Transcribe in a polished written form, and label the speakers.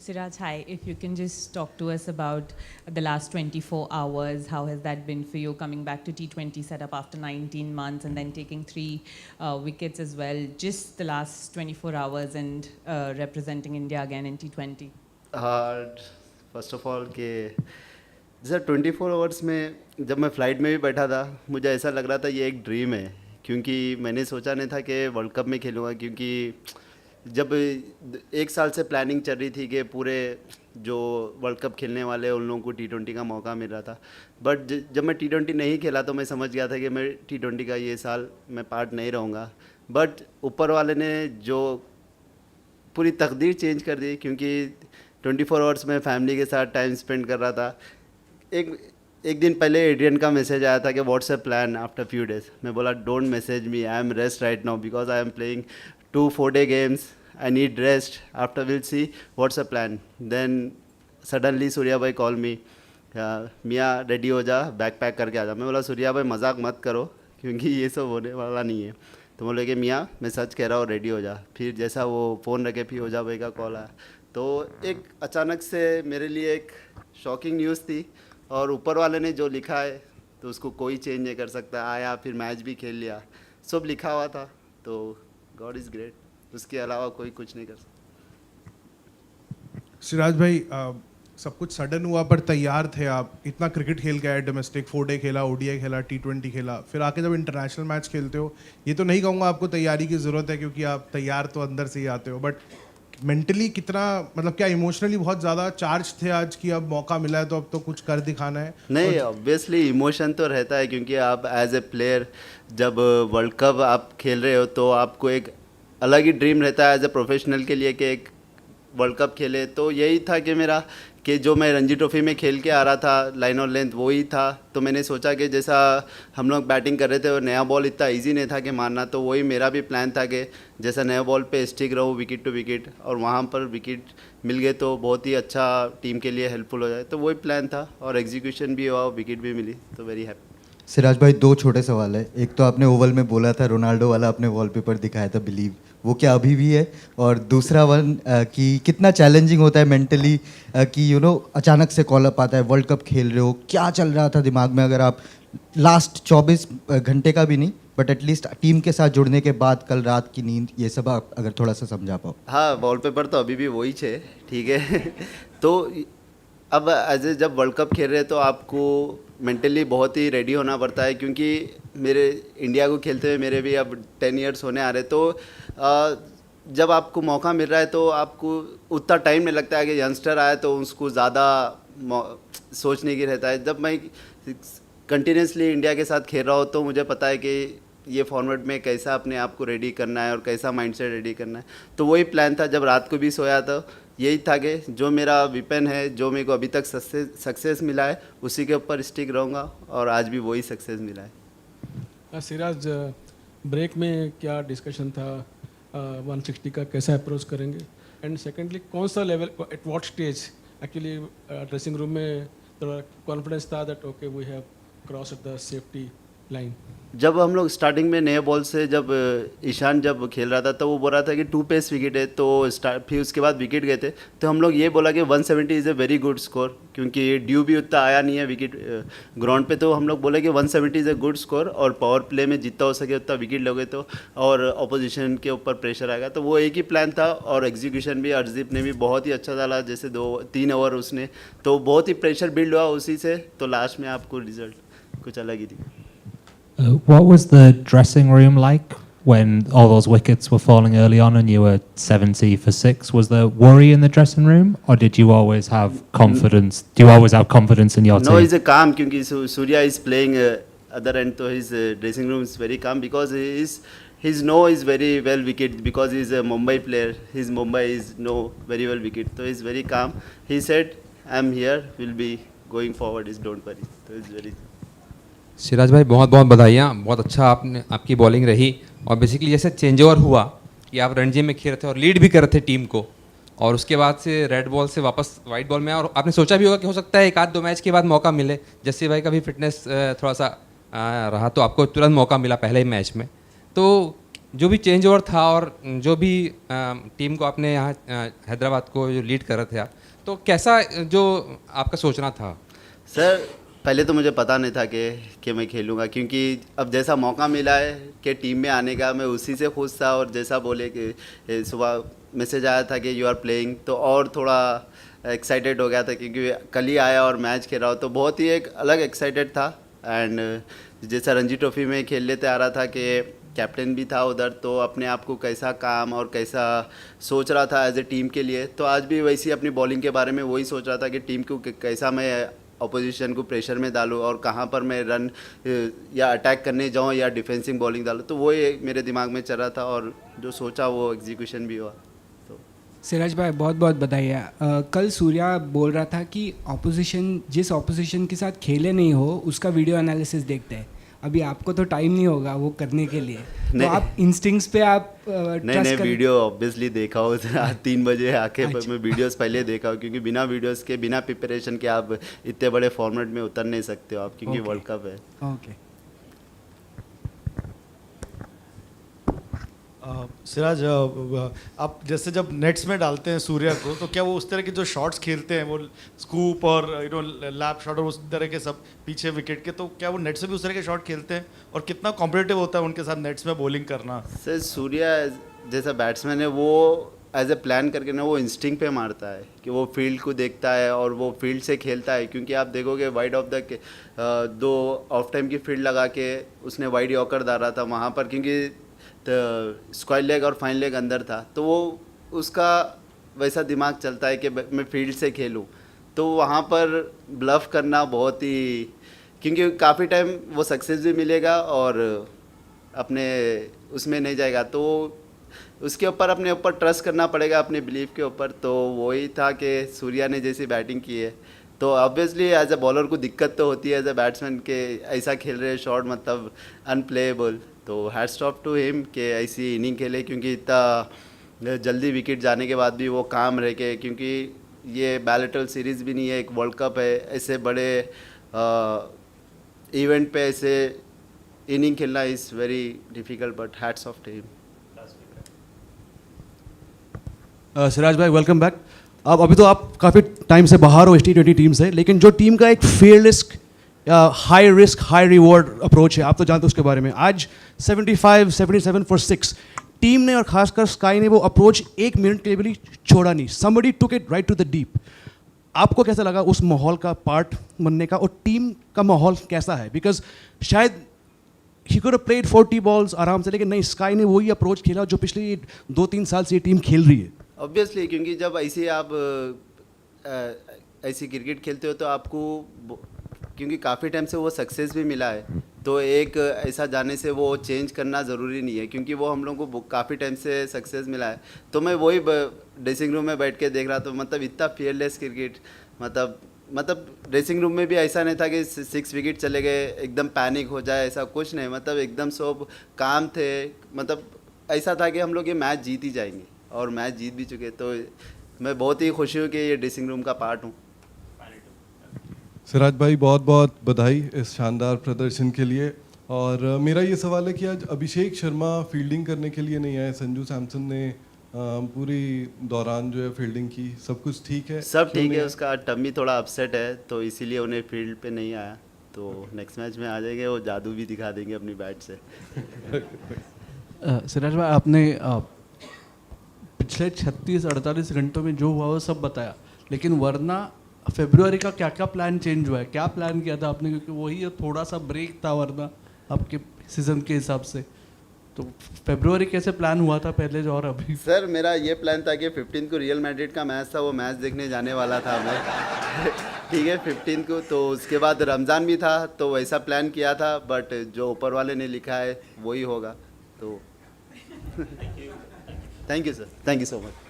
Speaker 1: Siraj, hi. If you can just talk to us about the last 24 hours, how has that been for you coming back to T20 setup after 19 months and then taking 3 wickets as well? Just the last 24 hours and representing India again in T20.
Speaker 2: First of all कि जैसे 24 hours में जब मैं flight में भी बैठा था मुझे ऐसा लग रहा था ये एक ड्रीम है, क्योंकि मैंने सोचा नहीं था कि वर्ल्ड कप में खेलूँगा, क्योंकि जब 1 साल से प्लानिंग चल रही थी कि पूरे जो वर्ल्ड कप खेलने वाले उन लोगों को T20 का मौका मिल रहा था। बट जब मैं T20 नहीं खेला तो मैं समझ गया था कि मैं T20 का ये साल मैं पार्ट नहीं रहूँगा। बट ऊपर वाले ने जो पूरी तकदीर चेंज कर दी, क्योंकि 24 आवर्स में फैमिली के साथ टाइम स्पेंड कर रहा था। एक दिन पहले एड्रियन का मैसेज आया था कि WhatsApp plan after few days. मैं बोला don't message me, I am rest right now because I am playing 2 4-day games, I need rest, after will see WhatsApp plan. Then suddenly Surya भाई call मी, मियाँ ready हो जा, bag pack करके आ जा। मैं बोला सूर्या भाई मजाक मत करो, क्योंकि ये सब होने वाला नहीं है। तो बोले कि मियाँ मैं सच कह रहा हूँ, रेडी हो जा। फिर जैसा वो फ़ोन रखे फिर ओझा भाई का कॉल आया, तो एक अचानक से मेरे लिए एक शॉकिंग न्यूज़ थी। और ऊपर वाले ने जो लिखा है तो उसको कोई चेंज नहीं कर सकता। आया फिर मैच भी खेल लिया, सब लिखा हुआ था, तो गॉड इज़ ग्रेट, उसके अलावा कोई कुछ नहीं कर सकता।
Speaker 3: सिराज भाई, सब कुछ सडन हुआ पर तैयार थे आप। इतना क्रिकेट खेल के आए, डोमेस्टिक 4-day खेला, ODI खेला, T20 खेला, फिर आके जब इंटरनेशनल मैच खेलते हो, ये तो नहीं कहूँगा आपको तैयारी की ज़रूरत है क्योंकि आप तैयार तो अंदर से ही आते हो, बट मेंटली कितना, मतलब क्या इमोशनली बहुत ज़्यादा चार्ज थे आज कि अब मौका मिला है तो अब तो कुछ कर दिखाना है?
Speaker 2: नहीं, ऑब्वियसली इमोशन तो रहता है, क्योंकि आप एज ए प्लेयर जब वर्ल्ड कप आप खेल रहे हो तो आपको एक अलग ही ड्रीम रहता है एज ए प्रोफेशनल के लिए कि एक वर्ल्ड कप खेले। तो यही था कि मेरा कि जो मैं रणजी ट्रॉफी में खेल के आ रहा था लाइन और लेंथ वही था। तो मैंने सोचा कि जैसा हम लोग बैटिंग कर रहे थे और नया बॉल इतना इजी नहीं था कि मारना, तो वही मेरा भी प्लान था कि जैसा नया बॉल पे स्टिक रहूँ विकेट टू विकेट, और वहाँ पर विकेट मिल गए तो बहुत ही अच्छा टीम के लिए हेल्पफुल हो जाए। तो वही प्लान था और एग्जीक्यूशन भी हुआ, विकेट भी मिली, तो वेरी हैप्पी।
Speaker 4: सिराज भाई, 2 छोटे सवाल है। एक तो आपने ओवल में बोला था रोनाल्डो वाला अपने वॉलपेपर दिखाया था बिलीव, वो क्या अभी भी है? और दूसरा वन कि कितना चैलेंजिंग होता है मेंटली कि अचानक से कॉल अप आता है, वर्ल्ड कप खेल रहे हो, क्या चल रहा था दिमाग में? अगर आप लास्ट 24 घंटे का भी नहीं बट एटलीस्ट टीम के साथ जुड़ने के बाद कल रात की नींद, ये सब आप अगर थोड़ा सा समझा पाओ।
Speaker 2: हाँ, वॉलपेपर तो अभी भी वही है, ठीक है। तो अब एज ए जब वर्ल्ड कप खेल रहे हैं तो आपको मेंटली बहुत ही रेडी होना पड़ता है, क्योंकि मेरे इंडिया को खेलते हुए मेरे भी अब 10 years होने आ रहे। तो जब आपको मौका मिल रहा है तो आपको उतना टाइम नहीं लगता है कि यंगस्टर आए तो उसको ज़्यादा सोचने की रहता है। जब मैं कंटिन्यूसली इंडिया के साथ खेल रहा हूँ तो मुझे पता है कि ये फॉर्मेट में कैसा अपने आप को रेडी करना है और कैसा माइंडसेट रेडी करना है। तो वही प्लान था। जब रात को भी सोया तो यही था कि जो मेरा विपन है, जो मेरे को अभी तक सक्सेस मिला है, उसी के ऊपर स्टिक रहूँगा, और आज भी वही सक्सेस मिला है।
Speaker 5: सिराज, ब्रेक में क्या डिस्कशन था 160 का, कैसा अप्रोच करेंगे? एंड सेकेंडली, कौन सा level, at what stage actually dressing room में थोड़ा कॉन्फिडेंस था that okay we have cross the safety line? जब
Speaker 2: हम लोग स्टार्टिंग में नए बॉल से जब ईशान जब खेल रहा था तो वो बोल रहा था कि 2 पेस विकेट है, तो फिर उसके बाद विकेट गए थे, तो हम लोग ये बोला कि 170 is a very good score, क्योंकि ड्यू भी उतना आया नहीं है विकेट ग्राउंड पे। तो हम लोग बोले कि 170 इज़ ए गुड स्कोर, और पावर प्ले में जितना हो सके उतना विकेट लोगे तो और अपोजिशन के ऊपर प्रेशर आएगा। तो वो एक ही प्लान था, और एग्जीक्यूशन भी अर्शदीप ने भी बहुत ही अच्छा डाला, जैसे 2-3 ओवर उसने, तो बहुत ही प्रेशर बिल्ड हुआ उसी से, तो लास्ट में आपको रिजल्ट कुछ अलग ही थी।
Speaker 6: What was the dressing room like when all those wickets were falling early on and you were 70 for 6? Was there worry in the dressing room, or did you always have confidence? Do you always have confidence in your team?
Speaker 2: No, he's a calm, क्योंकि Surya is playing other end, so his dressing room is very calm because his know is very well wicket, because he's a Mumbai player. His Mumbai is know very well wicket, so he's very calm. He said, "I'm here. We'll be going forward. Is don't worry." So it's very.
Speaker 7: Siraj भाई, बहुत बहुत बधाइयाँ, बहुत अच्छा आपकी bowling रही। और basically जैसे चेंज ओवर हुआ कि आप रणजी में खेल रहे थे और लीड भी कर रहे थे टीम को, और उसके बाद से रेड बॉल से वापस वाइट बॉल में, और आपने सोचा भी होगा कि हो सकता है 1-2 मैच के बाद मौका मिले, जस्सी भाई का भी फिटनेस थोड़ा सा रहा तो आपको तुरंत मौका मिला पहले ही मैच में। तो जो भी चेंज ओवर था और जो भी टीम को आपने यहाँ हैदराबाद को जो लीड कर रहे थे आप, तो कैसा जो आपका सोचना था?
Speaker 2: सर पहले तो मुझे पता नहीं था कि मैं खेलूँगा, क्योंकि अब जैसा मौका मिला है कि टीम में आने का, मैं उसी से खुश था। और जैसा बोले कि सुबह मैसेज आया था कि यू आर प्लेइंग, तो और थोड़ा एक्साइटेड हो गया था, क्योंकि कल ही आया और मैच खेल रहा हूँ, तो बहुत ही एक अलग एक्साइटेड था। एंड जैसा रणजी ट्रॉफी में खेल लेते आ रहा था कि कैप्टन भी था उधर, तो अपने आप को कैसा काम और कैसा सोच रहा था एज ए टीम के लिए, तो आज भी वैसी अपनी बॉलिंग के बारे में वही सोच रहा था कि टीम को कैसा मैं अपोजिशन को प्रेशर में डालूं और कहाँ पर मैं रन या अटैक करने जाऊं या डिफेंसिंग बॉलिंग डालूं, तो वो मेरे दिमाग में चल रहा था और जो सोचा वो एग्जीक्यूशन भी हुआ। तो
Speaker 8: सिराज भाई बहुत बहुत बधाई है। कल सूर्या बोल रहा था कि जिस ऑपोजिशन के साथ खेले नहीं हो उसका वीडियो एनालिसिस देखते हैं। अभी आपको तो टाइम नहीं होगा वो करने के लिए, तो
Speaker 2: नहीं।
Speaker 8: आप इंस्टिंक्ट्स पे आप
Speaker 2: नहीं वीडियो ऑब्वियसली देखा हो। 3 बजे आके
Speaker 8: अच्छा।
Speaker 2: मैं वीडियोस पहले देखा हूँ, क्योंकि बिना वीडियोस के बिना प्रिपरेशन के आप इतने बड़े फॉर्मेट में उतर नहीं सकते हो आप, क्योंकि
Speaker 8: Okay.
Speaker 2: वर्ल्ड कप है।
Speaker 8: ओके।
Speaker 9: सिराज, आप जैसे जब नेट्स में डालते हैं सूर्या को, तो क्या वो उस तरह के जो शॉट्स खेलते हैं, वो स्कूप और लैप शॉट और उस तरह के सब पीछे विकेट के, तो क्या वो नेट से भी उस तरह के शॉट खेलते हैं? और कितना कॉम्पिटिटिव होता है उनके साथ नेट्स में बॉलिंग करना?
Speaker 2: सर सूर्या जैसा बैट्समैन है, वो एज ए प्लान करके ना वो इंस्टिंक्ट पे मारता है कि वो फील्ड को देखता है और वो फील्ड से खेलता है। क्योंकि आप देखोगे wide of the 2 of time की फील्ड लगा के उसने वाइड यॉर्कर डाला था वहाँ पर, क्योंकि स्क्वायर लेग और फाइन लेग अंदर था, तो वो उसका वैसा दिमाग चलता है कि मैं फील्ड से खेलूं, तो वहाँ पर ब्लफ करना बहुत ही, क्योंकि काफ़ी टाइम वो सक्सेस भी मिलेगा और अपने उसमें नहीं जाएगा, तो उसके ऊपर अपने ऊपर ट्रस्ट करना पड़ेगा, अपने बिलीफ के ऊपर। तो वही था कि सूर्या ने जैसी बैटिंग की है, तो ऑब्वियसली एज ए बॉलर को दिक्कत तो होती है एज ए बैट्समैन के ऐसा खेल रहे शॉट मतलब अनप्लेएबल, तो हैट्स ऑफ टू हिम कि ऐसी इनिंग खेले, क्योंकि इतना जल्दी विकेट जाने के बाद भी वो काम रह के, क्योंकि ये बैलेटल सीरीज़ भी नहीं है, एक वर्ल्ड कप है, ऐसे बड़े इवेंट पे ऐसे इनिंग खेलना is very difficult, but hats off to him.
Speaker 10: Siraj भाई वेलकम बैक। अब अभी तो आप काफ़ी टाइम से बाहर हो इस T20 टीम से, लेकिन जो टीम का एक fearless high risk high reward approach है, आप तो जानते हो उसके बारे में। आज 75-77 फॉर 6 टीम ने और खासकर स्काई ने वो अप्रोच 1 मिनट के लिए भी छोड़ा नहीं। Somebody took it right to the deep. आपको कैसा लगा उस माहौल का पार्ट बनने का, और टीम का माहौल कैसा है? बिकॉज शायद he could have played 40 balls आराम से, लेकिन नहीं, स्काई ने वही अप्रोच खेला जो पिछले 2-3 साल से ये टीम खेल रही है।
Speaker 2: ऑब्वियसली, क्योंकि जब ऐसे आप ऐसी क्रिकेट खेलते हो तो आपको, क्योंकि काफ़ी टाइम से वो सक्सेस भी मिला है, तो एक ऐसा जाने से वो चेंज करना ज़रूरी नहीं है, क्योंकि वो हम लोग को काफ़ी टाइम से सक्सेस मिला है। तो मैं वही ड्रेसिंग रूम में बैठ के देख रहा था, मतलब इतना फियरलेस क्रिकेट, मतलब ड्रेसिंग रूम में भी ऐसा नहीं था कि 6 विकेट चले गए एकदम पैनिक हो जाए, ऐसा कुछ नहीं, मतलब एकदम सब काम थे, मतलब ऐसा था कि हम लोग ये मैच जीत ही जाएंगे और मैच जीत भी चुके। तो मैं बहुत ही खुशी हूँ कि ये ड्रेसिंग रूम का पार्ट हूँ।
Speaker 11: सिराज भाई बहुत बहुत बधाई इस शानदार प्रदर्शन के लिए। और मेरा ये सवाल है कि आज अभिषेक शर्मा फील्डिंग करने के लिए नहीं आए, संजू सैमसन ने पूरी दौरान जो है फील्डिंग की, सब कुछ ठीक है?
Speaker 2: सब ठीक है, उसका टम्मी थोड़ा अपसेट है, तो इसीलिए उन्हें फील्ड पे नहीं आया, तो नेक्स्ट मैच में आ जाएंगे, वो जादू भी दिखा देंगे अपनी बैट से।
Speaker 10: सिराज भाई, आपने पिछले 36-48 घंटों में जो हुआ वो सब बताया, लेकिन वरना फरवरी का क्या क्या प्लान चेंज हुआ है? क्या प्लान किया था आपने? क्योंकि वही थोड़ा सा ब्रेक था वरना आपके सीज़न के हिसाब से, तो फरवरी कैसे प्लान हुआ था पहले जो और अभी?
Speaker 2: सर मेरा ये प्लान था कि 15 को रियल मैड्रिड का मैच था, वो मैच देखने जाने वाला था मैं। ठीक है 15 को, तो उसके बाद रमज़ान भी था, तो वैसा प्लान किया था, बट जो ऊपर वाले ने लिखा है वही होगा। तो thank you sir, thank you so much.